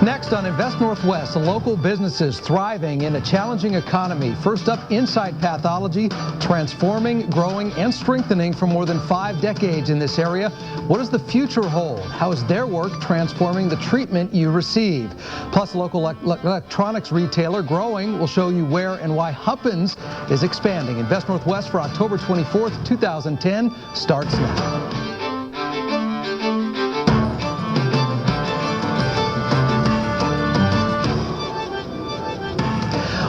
Next on Invest Northwest, local businesses thriving in a challenging economy. First up, InCyte Pathology, transforming, growing, and strengthening for more than 5 decades in this area. What does the future hold? How is their work transforming the treatment you receive? Plus, local electronics retailer growing will show you where and why Huppins is expanding. Invest Northwest for October 24th, 2010 starts now.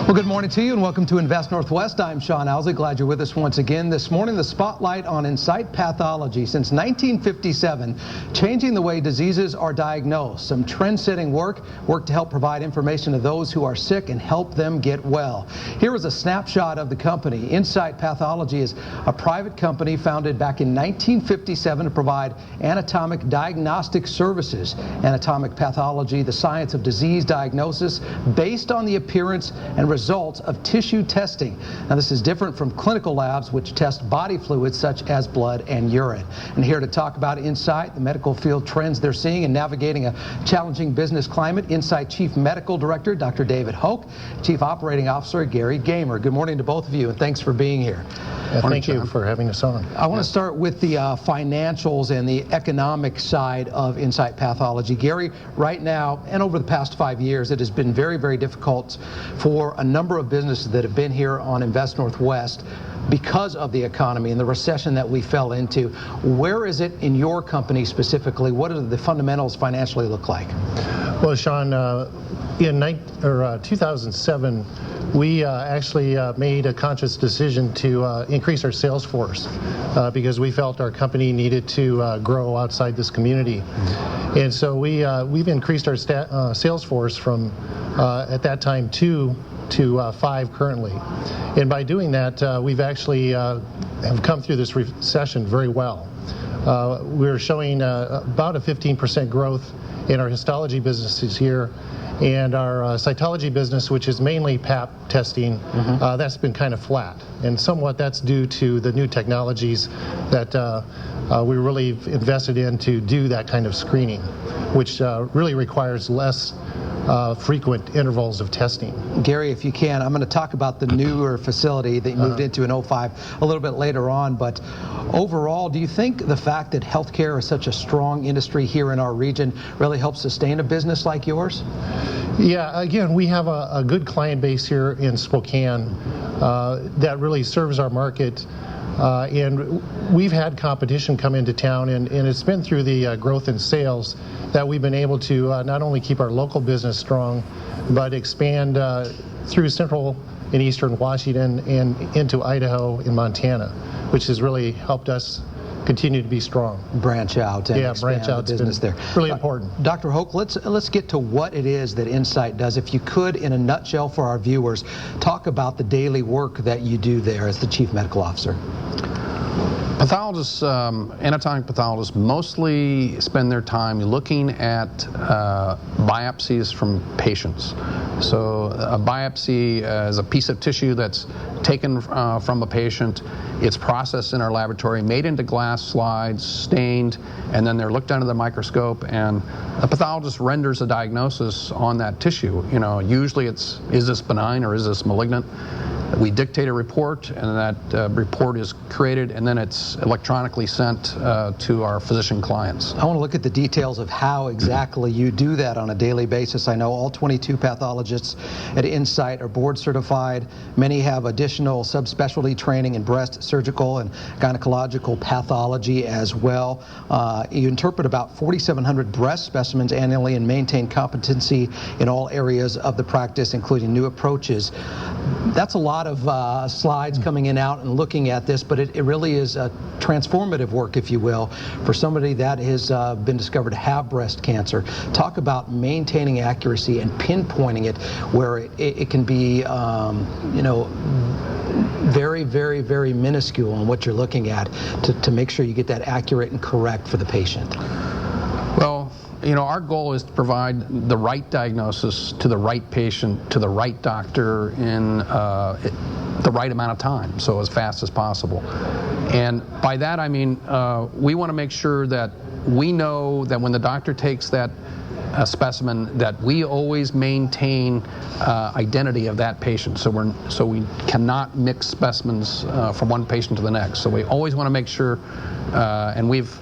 Well, good morning to you and welcome to Invest Northwest. I'm Sean Owsley. Glad you're with us once again. This morning, the spotlight on InCyte Pathology. Since 1957, changing the way diseases are diagnosed. Some trend-setting work to help provide information to those who are sick and help them get well. Here is a snapshot of the company. InCyte Pathology is a private company founded back in 1957 to provide anatomic diagnostic services. Anatomic pathology, the science of disease diagnosis based on the appearance and results of tissue testing. Now, this is different from clinical labs, which test body fluids such as blood and urine. And here to talk about InCyte, the medical field trends they're seeing and navigating a challenging business climate, InCyte Chief Medical Director, Dr. David Hoak, Chief Operating Officer, Gary Gemar. Good morning to both of you, and thanks for being here. Thank you for having us on. I want to start with the financials and the economic side of InCyte Pathology. Gary, right now, and over the past 5 years, it has been very, very difficult for a number of businesses that have been here on Invest Northwest because of the economy and the recession that we fell into. Where is it in your company specifically? What do the fundamentals financially look like? Well, Sean, in 2007, we actually made a conscious decision to increase our sales force because we felt our company needed to grow outside this community. And so we've increased our sales force from, at that time, 2 to 5 currently. And by doing that, we've actually have come through this recession very well. We're showing about a 15% growth in our histology businesses here, and our cytology business, which is mainly Pap testing, that's been kind of flat. And somewhat that's due to the new technologies that we really invested in to do that kind of screening, which really requires less frequent intervals of testing. Gary, if you can, I'm going to talk about the newer facility that you moved into in 05 a little bit later on, but overall, do you think the fact that healthcare is such a strong industry here in our region really helps sustain a business like yours? Yeah, again, we have a good client base here in Spokane that really serves our market. And we've had competition come into town, and it's been through the growth in sales that we've been able to not only keep our local business strong, but expand through central and eastern Washington and into Idaho and Montana, which has really helped us continue to be strong. Branch out and expand the business there. Really important. Dr. Hoak, let's get to what it is that InCyte does. If you could, in a nutshell for our viewers, talk about the daily work that you do there as the Chief Medical Officer. Pathologists, anatomic pathologists, mostly spend their time looking at biopsies from patients. So a biopsy is a piece of tissue that's taken from a patient. It's processed in our laboratory, made into glass slides, stained, and then they're looked under the microscope, and a pathologist renders a diagnosis on that tissue. You know, usually it's, is this benign or is this malignant? We dictate a report, and that report is created, and then it's electronically sent to our physician clients. I want to look at the details of how exactly you do that on a daily basis. I know all 22 pathologists at InCyte are board certified. Many have additional subspecialty training in breast, surgical, and gynecological pathology as well. You interpret about 4,700 breast specimens annually and maintain competency in all areas of the practice, including new approaches. That's a lot of slides coming in out and looking at this, but it really is a transformative work, if you will, for somebody that has been discovered to have breast cancer. Talk about maintaining accuracy and pinpointing it where it can be, you know, very, very, very minuscule in what you're looking at to make sure you get that accurate and correct for the patient. Well, you know, our goal is to provide the right diagnosis to the right patient, to the right doctor in the right amount of time, so as fast as possible. And by that I mean we want to make sure that we know that when the doctor takes that a specimen, that we always maintain identity of that patient. So we cannot mix specimens from one patient to the next. So we always want to make sure, and we've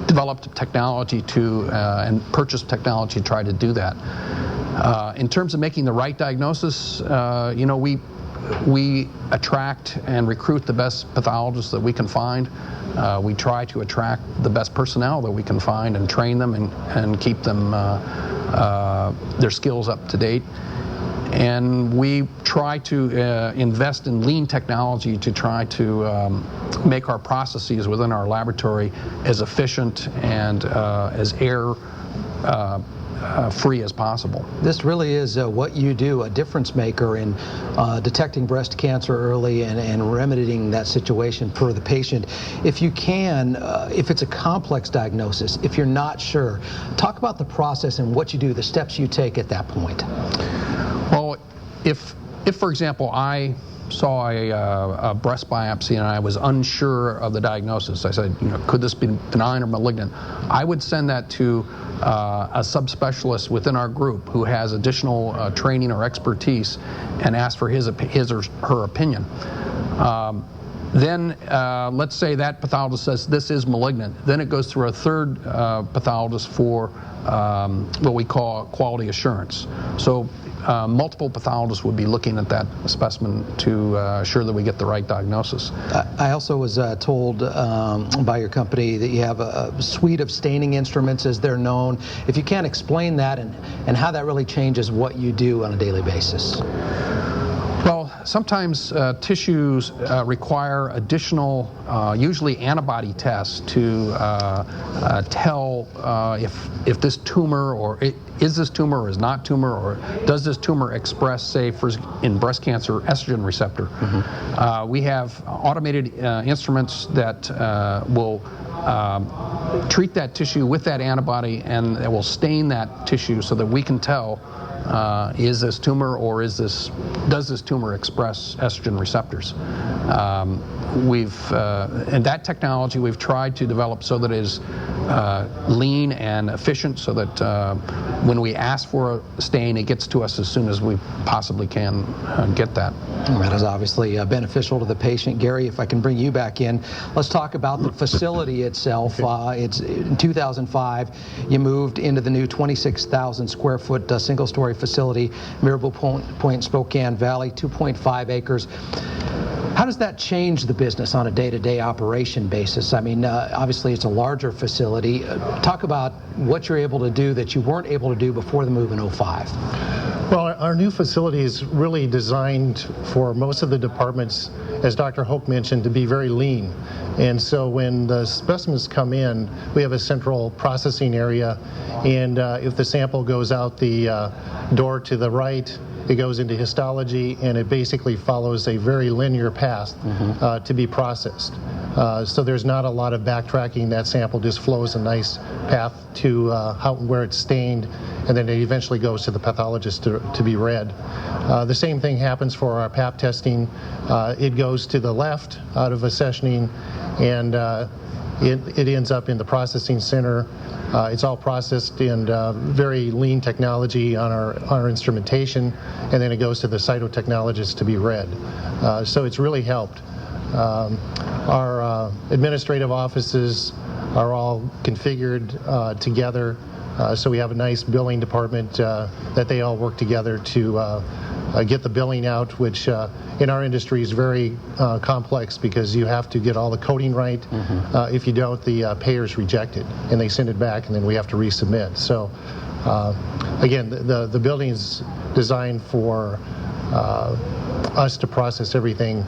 developed technology and purchased technology to try to do that. In terms of making the right diagnosis, we attract and recruit the best pathologists that we can find. We try to attract the best personnel that we can find and train them and keep them their skills up to date. And we try to invest in lean technology to try to make our processes within our laboratory as efficient and as error-free as possible. This really is what you do, a difference maker in detecting breast cancer early and remedying that situation for the patient. If you can, if it's a complex diagnosis, if you're not sure, talk about the process and what you do, the steps you take at that point. Well, if for example, I saw a breast biopsy and I was unsure of the diagnosis, I said, could this be benign or malignant? I would send that to a subspecialist within our group who has additional training or expertise and ask for his or her opinion. Then let's say that pathologist says this is malignant. Then it goes through a third pathologist for what we call quality assurance. So multiple pathologists would be looking at that specimen to assure that we get the right diagnosis. I also was told by your company that you have a suite of staining instruments, as they're known. If you can explain that and how that really changes what you do on a daily basis. Well, sometimes tissues require additional, usually antibody tests to tell if this tumor is this tumor or is not tumor, or does this tumor express, say, in breast cancer, estrogen receptor. Mm-hmm. We have automated instruments that will treat that tissue with that antibody, and it will stain that tissue so that we can tell is this tumor or does this tumor express estrogen receptors? And that technology we've tried to develop so that it is lean and efficient, so that when we ask for a stain, it gets to us as soon as we possibly can get that. That is obviously beneficial to the patient. Gary, if I can bring you back in, let's talk about the facility itself. It's in 2005, you moved into the new 26,000 square foot single-story facility, Mirabel Point, Spokane Valley, 2.5 acres. How does that change the business on a day-to-day operation basis? I mean, obviously it's a larger facility. Talk about what you're able to do that you weren't able to do before the move in 2005. Well, our new facility is really designed for most of the departments, as Dr. Hoak mentioned, to be very lean. And so when the specimens come in, we have a central processing area, and if the sample goes out the door to the right, it goes into histology, and it basically follows a very linear path to be processed. So there's not a lot of backtracking. That sample just flows a nice path to where it's stained, and then it eventually goes to the pathologist to be read. The same thing happens for our pap testing. It goes to the left out of accessioning, and it ends up in the processing center. It's all processed in very lean technology on our instrumentation, and then it goes to the cytotechnologist to be read. So it's really helped. Our administrative offices are all configured together, so we have a nice billing department that they all work together to get the billing out, which in our industry is very complex, because you have to get all the coding right. If you don't, the payers reject it and they send it back, and then we have to resubmit. So again, the building is designed for us to process everything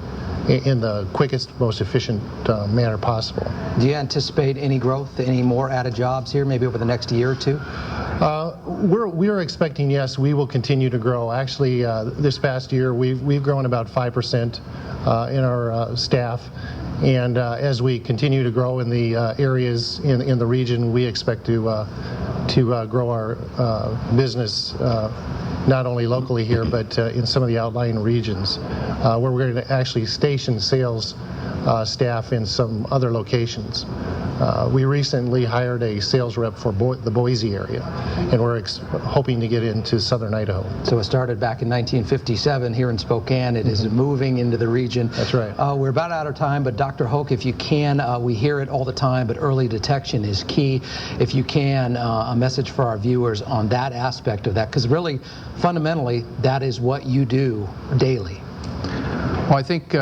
in the quickest, most efficient manner possible. Do you anticipate any growth, any more added jobs here, maybe over the next year or two? We're expecting, yes, we will continue to grow. Actually, this past year, we've grown about 5% in our staff, And as we continue to grow in the areas in the region, we expect to grow our business not only locally here, but in some of the outlying regions, where we're going to actually station sales staff in some other locations. We recently hired a sales rep for the Boise area, and we're hoping to get into southern Idaho. So it started back in 1957 here in Spokane. It is moving into the region. That's right. We're about out of time, but Dr. Hoak, if you can, we hear it all the time, but early detection is key. If you can, a message for our viewers on that aspect of that, because really, fundamentally, that is what you do daily. Well, I think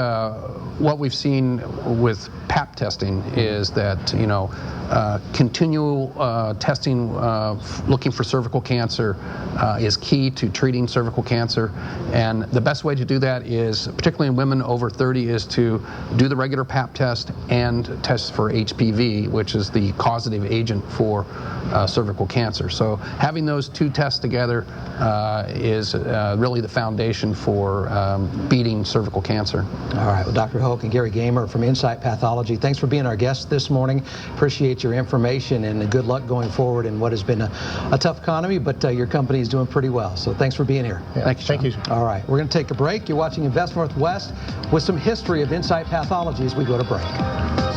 what we've seen with Pap testing is that, you know, continual testing looking for cervical cancer is key to treating cervical cancer, and the best way to do that is, particularly in women over 30, is to do the regular Pap test and test for HPV, which is the causative agent for cervical cancer. So having those two tests together is really the foundation for beating cervical cancer. All right, well, Dr. Hoak and Gary Gemar from InCyte Pathology, thanks for being our guest this morning. Appreciate your information, and good luck going forward in what has been a tough economy, but your company is doing pretty well. So thanks for being here. Yeah, thank you. All right, we're going to take a break. You're watching Invest Northwest with some history of InCyte Pathology as we go to break.